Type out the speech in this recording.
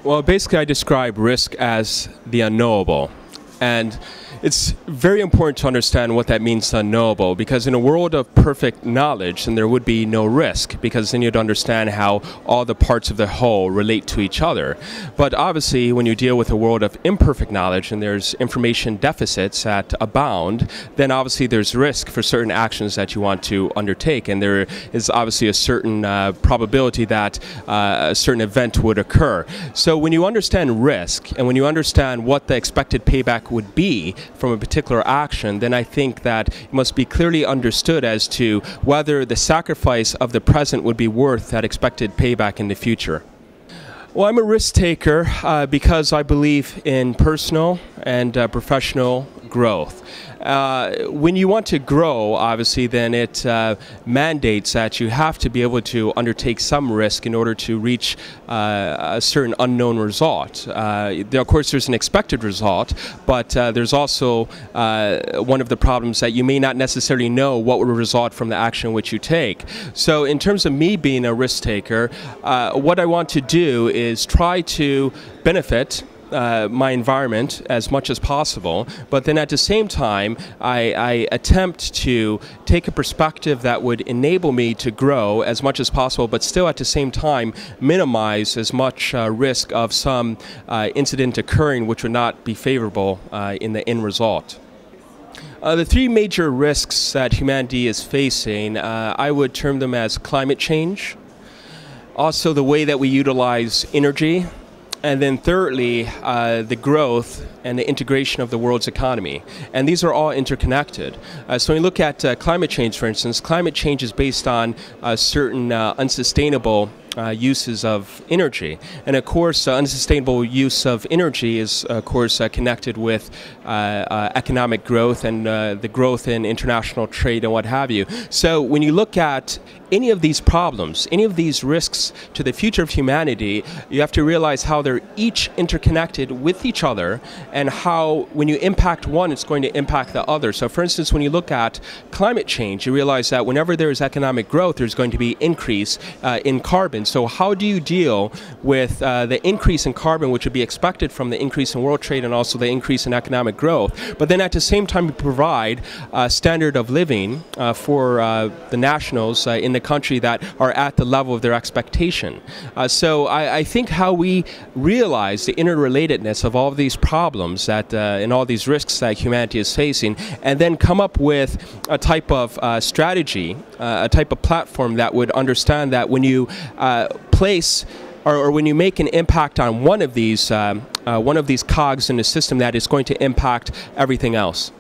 Well, basically, I describe risk as the unknowable. And it's very important to understand what that means, unknowable, because in a world of perfect knowledge, then there would be no risk, because then you'd understand how all the parts of the whole relate to each other. But obviously, when you deal with a world of imperfect knowledge and there's information deficits that abound, then obviously there's risk for certain actions that you want to undertake, and there is obviously a certain probability that a certain event would occur. So when you understand risk, and when you understand what the expected payback would be from a particular action, then I think that it must be clearly understood as to whether the sacrifice of the present would be worth that expected payback in the future. Well, I'm a risk taker because I believe in personal and professional growth. When you want to grow, obviously, then it mandates that you have to be able to undertake some risk in order to reach a certain unknown result. Of course, there's an expected result, but there's also one of the problems that you may not necessarily know what will result from the action which you take. So in terms of me being a risk taker, what I want to do is try to benefit my environment as much as possible, but then at the same time I attempt to take a perspective that would enable me to grow as much as possible, but still at the same time minimize as much risk of some incident occurring which would not be favorable in the end result. The three major risks that humanity is facing, I would term them as climate change, also the way that we utilize energy, and then thirdly, the growth and the integration of the world's economy. And these are all interconnected. So when you look at climate change, for instance, climate change is based on certain unsustainable uses of energy. And of course, unsustainable use of energy is, of course, connected with economic growth and the growth in international trade and what have you. So when you look at any of these problems, any of these risks to the future of humanity, you have to realize how they're each interconnected with each other, and how when you impact one, it's going to impact the other. So for instance, when you look at climate change, you realize that whenever there is economic growth, there's going to be increase in carbon. So how do you deal with the increase in carbon, which would be expected from the increase in world trade and also the increase in economic growth, but then at the same time you provide a standard of living for the nationals in the country that are at the level of their expectation. So I think how we realize the interrelatedness of all of these problems that and all these risks that humanity is facing, and then come up with a type of strategy, a type of platform that would understand that when you place or when you make an impact on one of these cogs in the system, that is going to impact everything else.